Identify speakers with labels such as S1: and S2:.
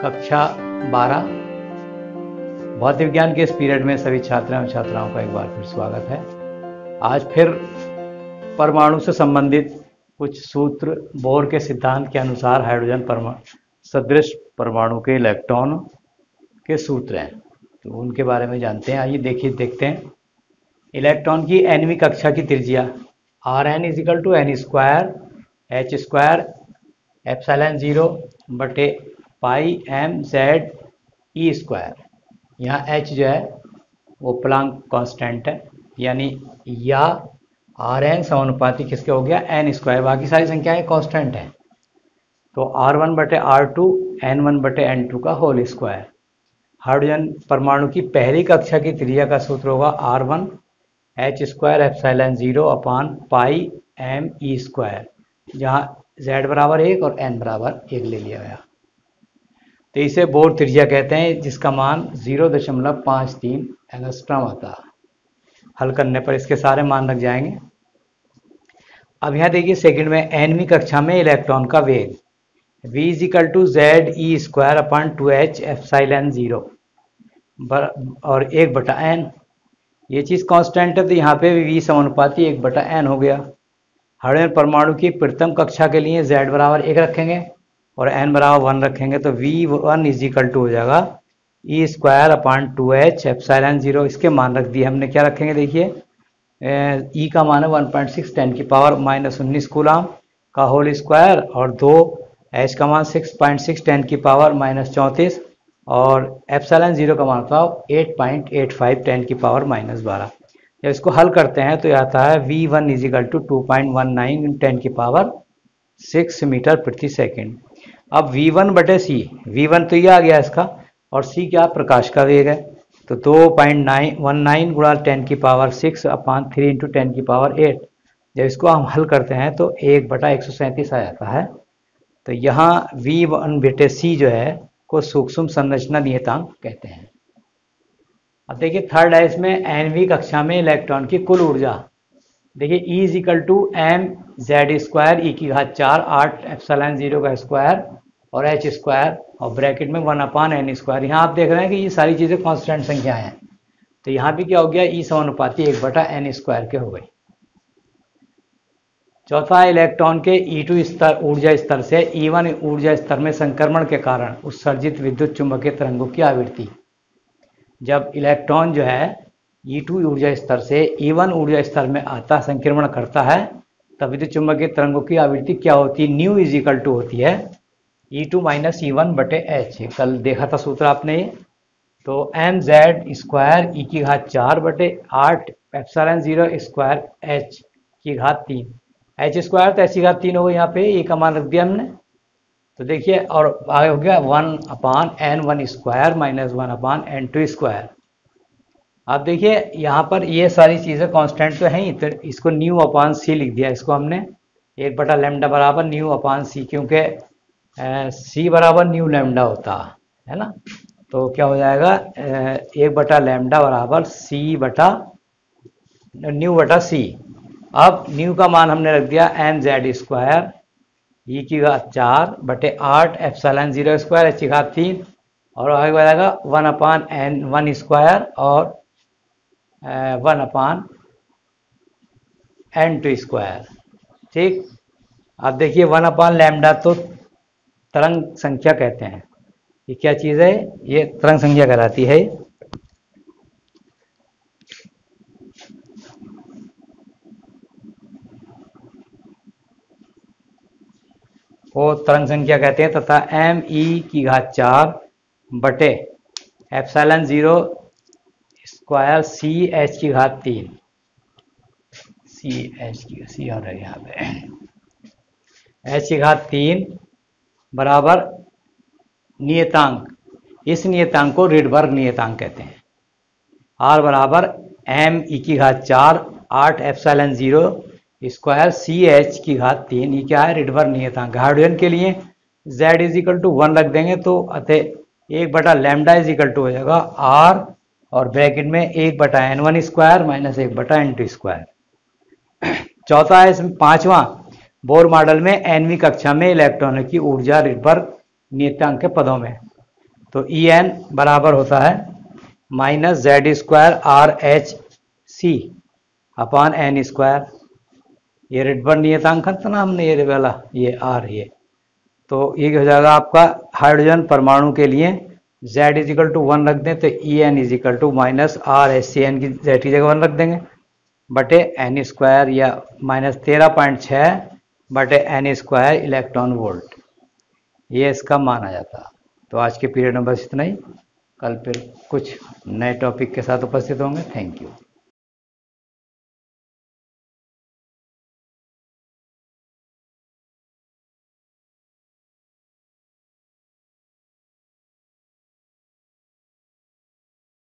S1: कक्षा 12 भौतिक विज्ञान के इस पीरियड में सभी छात्र एवं छात्राओं का एक बार फिर स्वागत है। आज फिर परमाणु से संबंधित कुछ सूत्र बोर के सिद्धांत के अनुसार हाइड्रोजन परमाणु सदृश परमाणु के इलेक्ट्रॉन के सूत्र हैं, तो उनके बारे में जानते हैं। आइए देखते हैं। इलेक्ट्रॉन की nवीं कक्षा की त्रिज्या Rn = n square h square epsilon 0 बटे पाई m z e स्क्वायर। यहाँ h जो है वो प्लांक कांस्टेंट है, यानी या Rn समानुपाती किसके हो गया n स्क्वायर, बाकी सारी संख्याएं कांस्टेंट हैं। तो R1 बटे R2 n1 बटे n2 का होल स्क्वायर। हाइड्रोजन परमाणु की पहली कक्षा की त्रिज्या का सूत्र होगा R1 h स्क्वायर एप्सिलॉन 0 अपान पाई m e स्क्वायर, जहाँ z बराबर 1 और n बराबर 1 ले लिया गया। तो इसे बोर त्रिज्या कहते हैं, जिसका मान 0.53 एंगस्ट्रॉम आता है। हल करने पर इसके सारे मान रख जाएंगे। अब यहाँ देखिए सेकंड में nवीं कक्षा में इलेक्ट्रॉन का वेग v = z e square upon 2h epsilon 0 और 1/n। ये चीज़ कांस्टेंट है, तो यहाँ पे v समानुपाती 1/n हो गया। हाइड्रोजन परमाणु की प्रथम कक्षा के लिए z बराबर 1 रखेंगे और n बराबर 1 रखेंगे, तो v1 = हो जाएगा e square upon 2h epsilon 0। इसके मान रख दिए हमने। क्या रखेंगे देखिए, e का मान है 1.6 10⁻⁻19 कूलम का होल स्क्वायर और 2 h का मान 6.6 10⁻⁻34 और एप्सिलॉन 0 का मान था 8.85 10⁻⁻12। जब इसको हल करते हैं तो आता है v1 = 2.19 10⁻6 मीटर प्रति सेकंड। अब v1 बटे c, v1 तो ये आ गया इसका, और c क्या, प्रकाश का वेग है। तो 2.19 गुणा 10⁻6 अपान 3 × 10⁸। जब इसको हम हल करते हैं तो 1/137 आ जाता है। तो यहाँ v1 बटे c जो है को सूक्ष्म संरचना नियतांक कहते हैं। अब देखिए थर्ड है, इसमें nवीं कक्षा में इलेक्ट्रॉन की कुल ऊर्जा। देखिए E = mz square e⁴ 8 epsilon 0 का स्क्वायर और h स्क्वायर और ब्रैकेट में 1/n स्क्वायर। यहाँ आप देख रहे हैं कि ये सारी चीज़ें कांस्टेंट संख्याएं हैं, तो यहाँ भी क्या हो गया, E समानुपाती 1/n स्क्वायर के हो गई। चौथा, इलेक्ट्रॉन के E2 स्तर ऊर्जा स्तर से E1 ऊर्जा स्तर में संक्रमण के कारण उत्सर्जित विद्युत चुंबकीय तरंगों की आवृत्ति। जब इलेक्ट्रॉन जो है E2 ऊर्जा स्तर से E1 ऊर्जा स्तर में आता संक्रमण करता है, तब विद्युत चुंबकीय तरंगों की आवृत्ति क्या होती है, न्यू = होती है E2 - E1 बटे h। कल देखा था सूत्र आपने ये। तो mz स्क्वायर e⁴ बटे 8 epsilon 0 square h⁻3। h square तो h⁻3 हो गया, यहाँ पे e का मान रख दिया हमने। तो देखिए, और आगे हो गया 1/n1 स्क्वायर - 1/n2 स्क्वायर। आप देखिए यहाँ पर ये सारी चीज़ें कांस्टेंट तो हैं ही, तो इसको ν/c लिख दिया। इसको हमने 1/λ बराबर ν/c, क्योंकि c बराबर ν λ होता है ना। तो क्या हो जाएगा, 1/λ बराबर ν/c। अब ν का मान हमने रख दिया mz स्क्वायर e⁴ बटे 8 एप्सिलॉन 0 स्क्वायर h⁻3 और आगे बढ़ेगा 1/n1 स्क्वायर और 1/n2 स्क्वायर। ठीक, अब देखिए 1/λ तो तरंग संख्या कहते हैं। ये क्या चीज़ है, ये तरंग संख्या कहलाती है। वो तरंग संख्या कहते हैं, तथा me⁴ बटे एप्सिलॉन 0 स्क्वायर ch⁻3 ch और है यहाँ पे h⁻3 बराबर नियतांक। इस नियतांक को रिडबर्ग नियतांक कहते हैं। r बराबर m⁴ 8 एप्सिलॉन 0 स्क्वायर ch⁻3। ये क्या है, रिडबर्ग नियतांक। हाइड्रोजन के लिए z = 1 रख देंगे, तो अतः 1/λ हो जाएगा r और ब्रैकेट में 1/n1 स्क्वायर - 1/n2 स्क्वायर। चौथा है, इसमें पांचवा, बोर मॉडल में nवीं कक्षा में इलेक्ट्रॉनों की ऊर्जा रिडबर्ग नियतांक के पदों में। तो ई एन बराबर होता है minus Z square R H C upon n square. ये रिडबर्ग नियतांक था ना हमने, ये वाला, ये आर, ये तो ये हो जाएगा आपका हाइड्रोजन परमाणु के लिए Z इजिकल टू 1 रख दें तो E n equal to minus R H C n की Z की जगह 1 रख देंगे बटे एन स्क्वायर या माइनस 13.6 बटे एन स्क्वायर इलेक्ट्रॉन वोल्ट, ये इसका मान आ जाता। तो आज के पीरियड में बस इतना ही, कल फिर कुछ नए टॉपिक के साथ उपस्थित होंगे। Thank you.